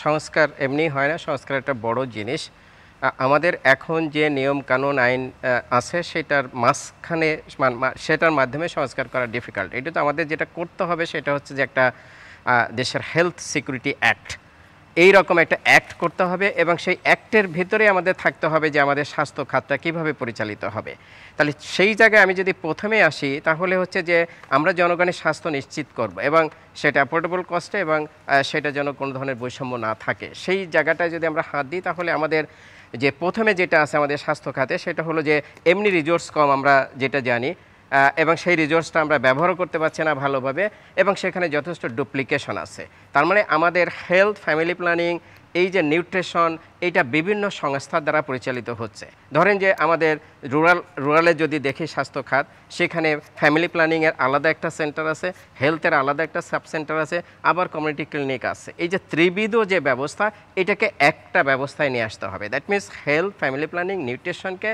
সংস্কার এমনি হয় না, সংস্কার একটা বড় জিনিস। আমাদের এখন যে নিয়ম কানুন আইন আছে সেটার মাঝখানে সেটার মাধ্যমে সংস্কার করা ডিফিকাল্ট। এটা তো আমাদের যেটা করতে হবে সেটা হচ্ছে যে একটা দেশের হেলথ সিকিউরিটি অ্যাক্ট, এই রকম একটা অ্যাক্ট করতে হবে এবং সেই অ্যাক্টের ভিতরে আমাদের থাকতে হবে যে আমাদের স্বাস্থ্য খাতটা কীভাবে পরিচালিত হবে। তাহলে সেই জায়গায় আমি যদি প্রথমে আসি তাহলে হচ্ছে যে আমরা জনগণের স্বাস্থ্য নিশ্চিত করব এবং সেটা অ্যাফোর্ডেবল কস্টে এবং সেটা যেন কোনো ধরনের বৈষম্য না থাকে, সেই জায়গাটায় যদি আমরা হাত দিই তাহলে আমাদের যে প্রথমে যেটা আছে আমাদের স্বাস্থ্য খাতে সেটা হলো যে এমনি রিসোর্স কম আমরা যেটা জানি, এবং সেই রিসোর্সটা আমরা ব্যবহারও করতে পারছি না ভালোভাবে এবং সেখানে যথেষ্ট ডুপ্লিকেশন আছে। তার মানে আমাদের হেলথ, ফ্যামিলি প্ল্যানিং, এই যে নিউট্রিশন, এইটা বিভিন্ন সংস্থার দ্বারা পরিচালিত হচ্ছে। ধরেন যে আমাদের রুরালে যদি দেখি স্বাস্থ্য খাত, সেখানে ফ্যামিলি প্ল্যানিংয়ের আলাদা একটা সেন্টার আছে, হেলথের আলাদা একটা সাব সেন্টার আছে, আবার কমিউনিটি ক্লিনিক আছে। এই যে ত্রিবিধ যে ব্যবস্থা, এটাকে একটা ব্যবস্থায় নিয়ে আসতে হবে। That means health, family planning, নিউট্রিশনকে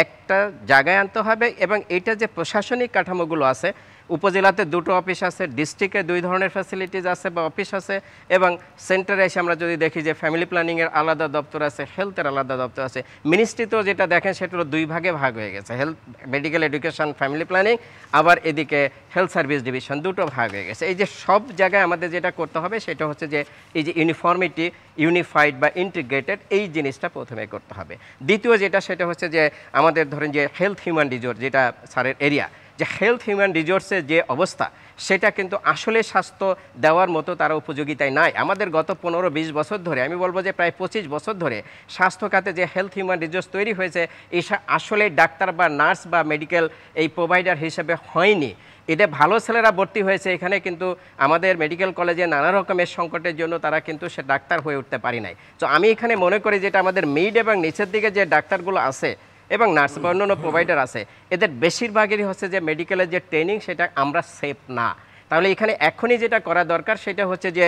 একটা জায়গায় আনতে হবে এবং এটা যে প্রশাসনিক কাঠামোগুলো আছে, উপজেলাতে 2টো অফিস আছে, ডিস্ট্রিক্টে 2 ধরনের ফ্যাসিলিটিস আছে বা অফিস আছে, এবং সেন্টারে এসে আমরা যদি দেখি যে ফ্যামিলি প্ল্যানিংয়ের আলাদা দপ্তর আছে, হেলথের আলাদা দপ্তর আছে। মিনিস্ট্রিতেও যেটা দেখেন সেটারও 2 ভাগে ভাগ হয়ে গেছে, health, medical education, family planning, আবার এদিকে হেলথ সার্ভিস ডিভিশন, 2টো ভাগ হয়ে গেছে। এই যে সব জায়গায় আমাদের যেটা করতে হবে সেটা হচ্ছে যে এই যে ইউনিফর্মিটি, ইউনিফাইড বা ইন্টিগ্রেটেড, এই জিনিসটা প্রথমে করতে হবে। দ্বিতীয় যেটা সেটা হচ্ছে যে আমাদের ধরেন যে হেলথ হিউম্যান রিসোর্স, যেটা স্যারের এরিয়া, যে হেলথ হিউম্যান রিসোর্সের যে অবস্থা সেটা কিন্তু আসলে স্বাস্থ্য দেওয়ার মতো তারা উপযোগিতায় নাই। আমাদের গত 15-20 বছর ধরে, আমি বলবো যে প্রায় 25 বছর ধরে স্বাস্থ্য খাতে যে হেলথ হিউম্যান রিসোর্স তৈরি হয়েছে, এটা আসলে ডাক্তার বা নার্স বা মেডিকেল এই প্রোভাইডার হিসেবে হয়নি। এটা ভালো ছেলেরা ভর্তি হয়েছে এখানে, কিন্তু আমাদের মেডিকেল কলেজে নানা রকমের সংকটের জন্য তারা কিন্তু সে ডাক্তার হয়ে উঠতে পারি নাই। তো আমি এখানে মনে করি যেটা আমাদের মিড এবং নিচের দিকে যে ডাক্তারগুলো আছে এবং নার্স বা অন্যান্য প্রোভাইডার আছে, এদের বেশিরভাগেরই হচ্ছে যে মেডিকেলের যে ট্রেনিং সেটা আমরা সেফ না। তাহলে এখানে এখনই যেটা করা দরকার সেটা হচ্ছে যে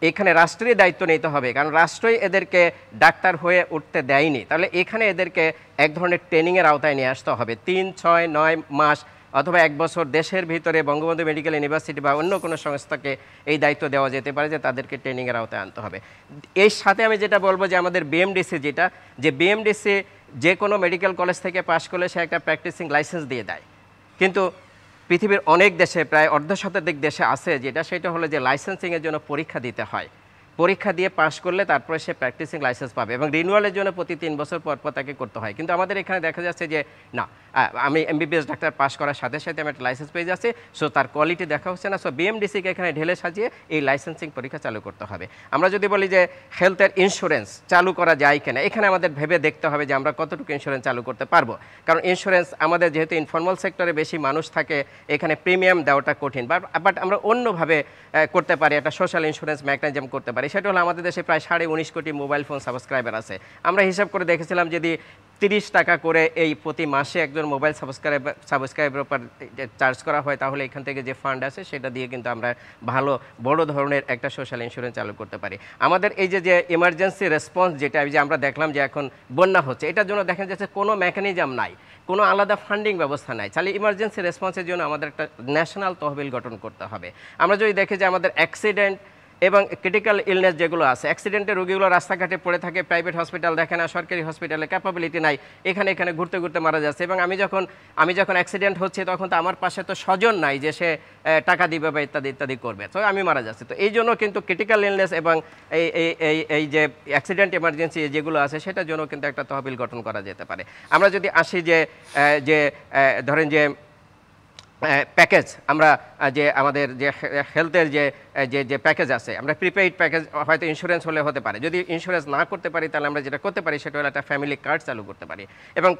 এখানে রাষ্ট্রের দায়িত্ব নিতে হবে, কারণ রাষ্ট্রই এদেরকে ডাক্তার হয়ে উঠতে দেয়নি। তাহলে এখানে এদেরকে এক ধরনের ট্রেনিংয়ের আওতায় নিয়ে আসতে হবে, 3, 6, 9 মাস অথবা 1 বছর দেশের ভিতরে বঙ্গবন্ধু মেডিকেল ইউনিভার্সিটি বা অন্য কোনো সংস্থাকে এই দায়িত্ব দেওয়া যেতে পারে যে তাদেরকে ট্রেনিংয়ের আওতায় আনতে হবে। এর সাথে আমি যেটা বলবো যে আমাদের বিএমডিসি, যেটা যে বিএমডিসি যে কোনো মেডিকেল কলেজ থেকে পাশ করলে সে একটা প্র্যাকটিসিং লাইসেন্স দিয়ে দেয়, কিন্তু পৃথিবীর অনেক দেশে, প্রায় অর্ধশতাধিক দেশে আছে যেটা, সেটা হলো যে লাইসেন্সিংয়ের জন্য পরীক্ষা দিতে হয়। পরীক্ষা দিয়ে পাশ করলে তারপরে সে প্র্যাকটিসিং লাইসেন্স পাবে এবং রিনিউয়ালের জন্য প্রতি 3 বছর পর পর তাকে করতে হয়। কিন্তু আমাদের এখানে দেখা যাচ্ছে যে না, আমি এমবিবিএস ডাক্তার পাশ করার সাথে সাথে আমি একটা লাইসেন্স পেয়ে যাচ্ছি, সো তার কোয়ালিটি দেখা হচ্ছে না। সো বিএমডিসিকে এখানে ঢেলে সাজিয়ে এই লাইসেন্সিং পরীক্ষা চালু করতে হবে। আমরা যদি বলি যে হেলথের ইন্স্যুরেন্স চালু করা যায় কিনা, এখানে আমাদের ভেবে দেখতে হবে যে আমরা কতটুকু ইন্স্যুরেন্স চালু করতে পারবো, কারণ ইন্স্যুরেন্স আমাদের যেহেতু ইনফর্মাল সেক্টরে বেশি মানুষ থাকে, এখানে প্রিমিয়াম দেওয়াটা কঠিন। বাট আমরা অন্যভাবে করতে পারি, একটা সোশ্যাল ইন্স্যুরেন্স মেকানিজম করতে পারি। সেটা হলো আমাদের দেশে প্রায় 19.5 কোটি মোবাইল ফোন সাবস্ক্রাইবার আছে। আমরা হিসাব করে দেখেছিলাম যদি 30 টাকা করে এই প্রতি মাসে একজন মোবাইল সাবস্ক্রাইবার উপর চার্জ করা হয়, তাহলে এখান থেকে যে ফান্ড আছে সেটা দিয়ে কিন্তু আমরা ভালো বড় ধরনের একটা সোশ্যাল ইন্স্যুরেন্স চালু করতে পারি। আমাদের এই যে ইমার্জেন্সি রেসপন্স, যেটা যে আমরা দেখলাম যে এখন বন্যা হচ্ছে, এটার জন্য দেখা যাচ্ছে কোনো মেকানিজম নাই, কোনো আলাদা ফান্ডিং ব্যবস্থা নাই। তাহলে ইমার্জেন্সি রেসপন্সের জন্য আমাদের একটা ন্যাশনাল তহবিল গঠন করতে হবে। আমরা যদি দেখি যে আমাদের অ্যাক্সিডেন্ট এবং ক্রিটিক্যাল ইলনেস যেগুলো আছে, অ্যাক্সিডেন্টের রোগীগুলো রাস্তাঘাটে পড়ে থাকে, প্রাইভেট হসপিটাল দেখে না, সরকারি হসপিটালে ক্যাপাবিলিটি নাই, এখানে ঘুরতে ঘুরতে মারা যাচ্ছে। এবং আমি যখন অ্যাক্সিডেন্ট হচ্ছে তখন তো আমার পাশে তো স্বজন নাই যে সে টাকা দিবে বা ইত্যাদি ইত্যাদি করবে, তো আমি মারা যাচ্ছি। তো এই জন্য কিন্তু ক্রিটিক্যাল ইলনেস এবং এই যে অ্যাক্সিডেন্ট ইমার্জেন্সি যেগুলো আছে সেটার জন্য কিন্তু একটা তহবিল গঠন করা যেতে পারে। আমরা যদি আসি যে ধরেন যে প্যাকেজ, আমরা যে আমাদের যে হেলথের যে প্যাকেজ আছে, আমরা প্রিপেইড প্যাকেজ, হয়তো ইন্স্যুরেন্স হলে হতে পারে। যদি ইন্স্যুরেন্স না করতে পারি তাহলে আমরা যেটা করতে পারি সেটা হলো একটা ফ্যামিলি কার্ড চালু করতে পারি এবং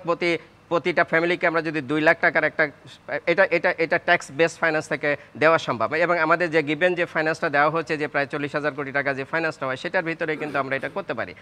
প্রতিটা ফ্যামিলিকে আমরা যদি 2 লাখ টাকার একটা, এটা ট্যাক্স বেস ফাইন্যান্স থেকে দেওয়া সম্ভব এবং আমাদের যে গিভেন যে ফাইন্যান্সটা দেওয়া হচ্ছে যে প্রায় 40,000 কোটি টাকা যে ফাইন্যান্সটা হয় সেটার ভিতরে কিন্তু আমরা এটা করতে পারি।